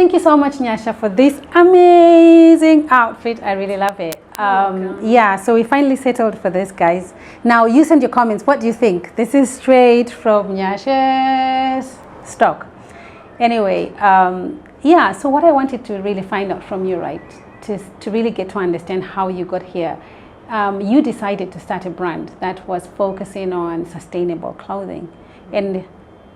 thank you so much, Nyasha, for this amazing outfit. I really love it. Yeah, so we finally settled for this, guys. Now, you send your comments. What do you think? This is straight from Nyasha's stock. Anyway, yeah, so what I wanted to really find out from you, right, to really get to understand how you got here. You decided to start a brand that was focusing on sustainable clothing. And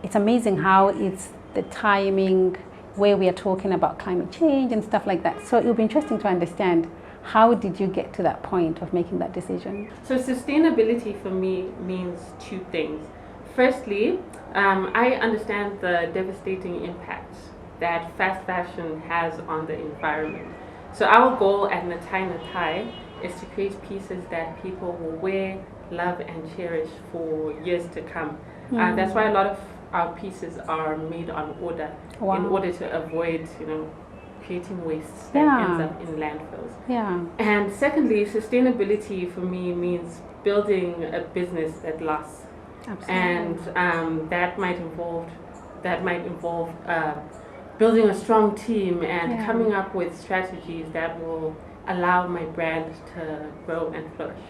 it's amazing how it's the timing where we are talking about climate change and stuff like that. So it will be interesting to understand, how did you get to that point of making that decision? So sustainability for me means two things. Firstly, I understand the devastating impact that fast fashion has on the environment. So our goal at nATAI is to create pieces that people will wear, love and cherish for years to come. That's why a lot of our pieces are made on order, in order to avoid, creating waste that ends up in landfills. Yeah. And secondly, sustainability for me means building a business that lasts. Absolutely. And that might involve building a strong team and coming up with strategies that will allow my brand to grow and flourish.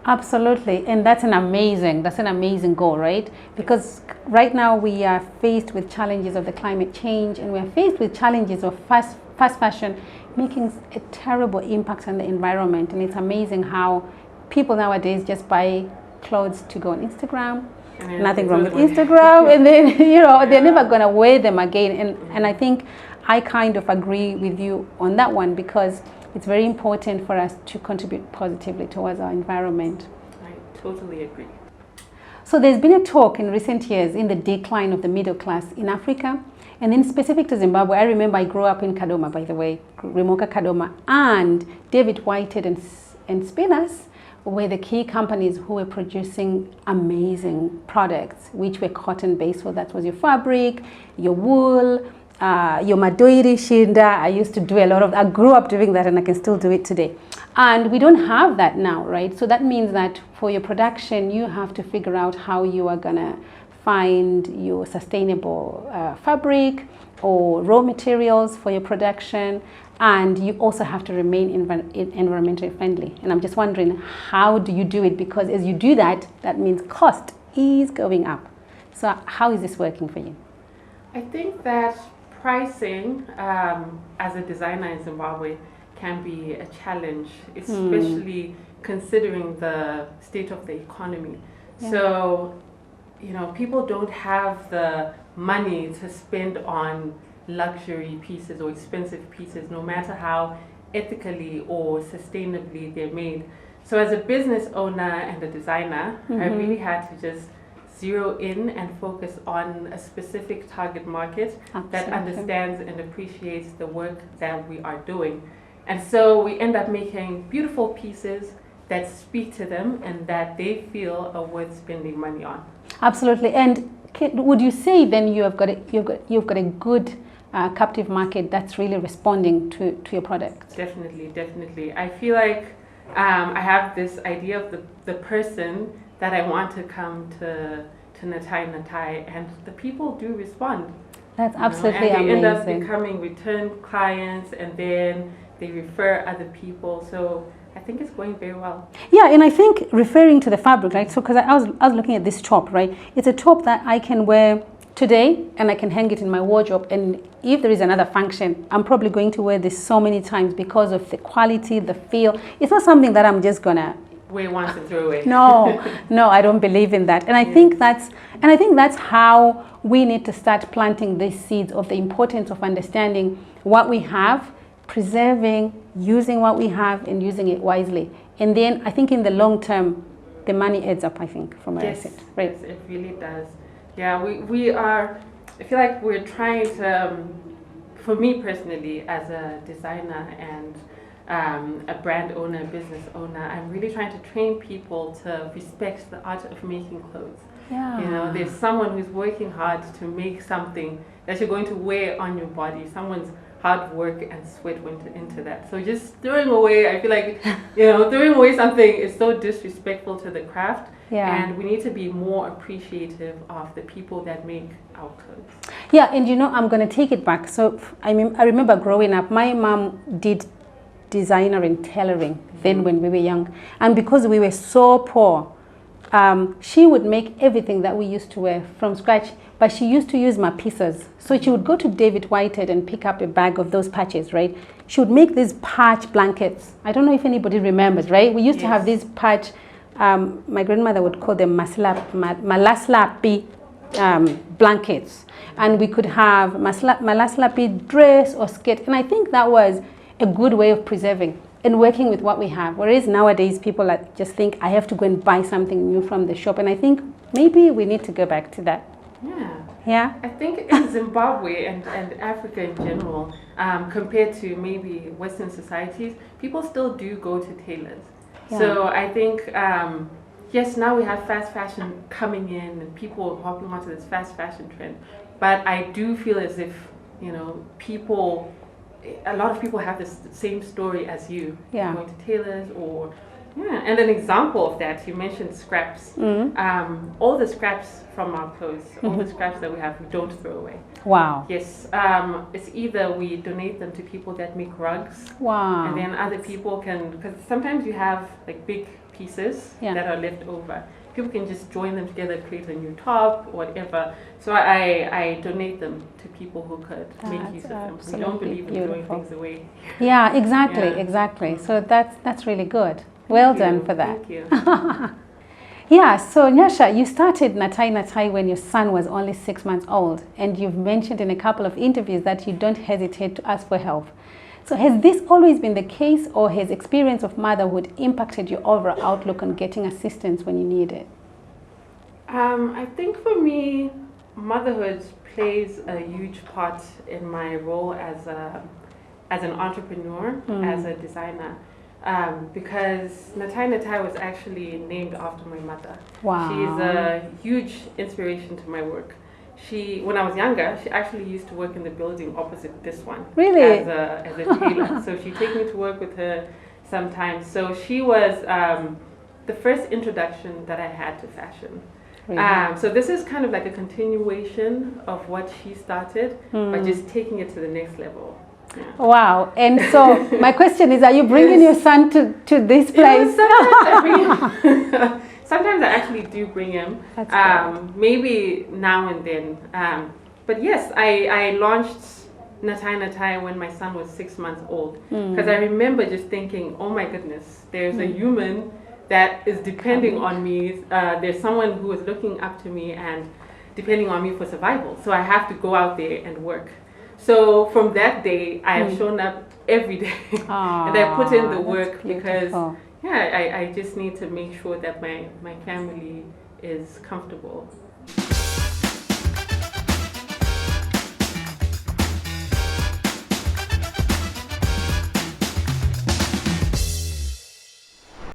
Absolutely, and that's an amazing goal, right? Because right now we are faced with challenges of the climate change, and we are faced with challenges of fast fashion making a terrible impact on the environment. And it's amazing how people nowadays just buy clothes to go on Instagram. Nothing wrong with Instagram, and then they're never gonna wear them again. And I think I kind of agree with you on that one, because it's very important for us to contribute positively towards our environment. I totally agree. So there's been a talk in recent years in the decline of the middle class in Africa, and in specific to Zimbabwe. I remember I grew up in Kadoma, by the way, Remoka Kadoma, and David Whited and Spinners were the key companies who were producing amazing products, which were cotton-based. So that was your fabric, your wool, your madoiri shinda. I used to do a lot of, I grew up doing that, and I can still do it today. And we don't have that now, right? So that means that for your production, you have to figure out how you are gonna find your sustainable fabric or raw materials for your production. And you also have to remain environmentally friendly. And I'm just wondering, how do you do it? Because as you do that, that means cost is going up. So how is this working for you? I think that pricing as a designer in Zimbabwe can be a challenge, especially considering the state of the economy. Yeah. So, people don't have the money to spend on luxury pieces or expensive pieces, no matter how ethically or sustainably they're made. So as a business owner and a designer, I really had to just zero in and focus on a specific target market that understands and appreciates the work that we are doing. And so we end up making beautiful pieces that speak to them and that they feel are worth spending money on. Absolutely. And would you say then you've got a good captive market that's really responding to your product? Definitely. I feel like I have this idea of the person that I want to come to nATAI, and the people do respond. That's absolutely amazing. And they end up becoming return clients, and then they refer other people. So I think it's going very well. Yeah, and I think referring to the fabric, right? So because I was looking at this top, right? It's a top that I can wear today, and I can hang it in my wardrobe, and if there is another function, I'm probably going to wear this so many times because of the quality, the feel. It's not something that I'm just gonna wear once and throw away. No, I don't believe in that. And I think that's how we need to start planting these seeds of the importance of understanding what we have, preserving, using what we have, and using it wisely. And then I think in the long term, the money adds up, I think, from where I sit. Right? Yes, it really does. Yeah, we are, I feel like we're trying to, for me personally, as a designer and a brand owner, a business owner, I'm really trying to train people to respect the art of making clothes. Yeah. There's someone who's working hard to make something that you're going to wear on your body. Someone's hard work and sweat went into that. So just throwing away, I feel like, throwing away something is so disrespectful to the craft. Yeah. And we need to be more appreciative of the people that make our clothes. Yeah, and you know, I'm going to take it back. So, I mean, I remember growing up, my mom did designer and tailoring then when we were young. And because we were so poor, she would make everything that we used to wear from scratch, but she used to use my pieces. So she would go to David Whitehead and pick up a bag of those patches, right? She would make these patch blankets. I don't know if anybody remembers, right? We used to have these patch, my grandmother would call them malaslapi blankets. And we could have malaslapi dress or skirt. And I think that was a good way of preserving and working with what we have. Whereas nowadays people just think I have to go and buy something new from the shop. And I think maybe we need to go back to that. Yeah. Yeah. I think in Zimbabwe and Africa in general, compared to maybe Western societies, people still do go to tailors. Yeah. So I think, yes, now we have fast fashion coming in and people are hopping onto this fast fashion trend. But I do feel as if, you know, a lot of people have this same story as you. Yeah. Going to tailors or, yeah. And an example of that, you mentioned scraps. All the scraps from our clothes, all the scraps that we have, we don't throw away. Wow. Yes. It's either we donate them to people that make rugs. Wow. And then other people can, because sometimes you have like big pieces that are left over. People can just join them together, create a new top, whatever. So I donate them to people who could make use of them. We don't believe in throwing things away. Yeah, exactly, exactly. So that's really good. Well done for that. Thank you. Yeah, so Nyasha, you started nATAI when your son was only 6 months old, and you've mentioned in a couple of interviews that you don't hesitate to ask for help. So has this always been the case, or has experience of motherhood impacted your overall outlook on getting assistance when you need it? I think for me, motherhood plays a huge part in my role as an entrepreneur, as a designer. Because nATAI was actually named after my mother. Wow. She's a huge inspiration to my work. When I was younger, she actually used to work in the building opposite this one. Really? As a tailor. So she'd take me to work with her sometimes. So she was the first introduction that I had to fashion. Really? So this is kind of like a continuation of what she started, but just taking it to the next level. Yeah. Wow. And so my question is, are you bringing your son to this place? Sometimes I actually do bring him. Maybe now and then. But yes, I launched nATAI when my son was 6 months old. Because I remember just thinking, oh my goodness, there's a human that is depending on me. There's someone who is looking up to me and depending on me for survival. So I have to go out there and work. So from that day, I have shown up every day. And I put in the work because I just need to make sure that my family is comfortable.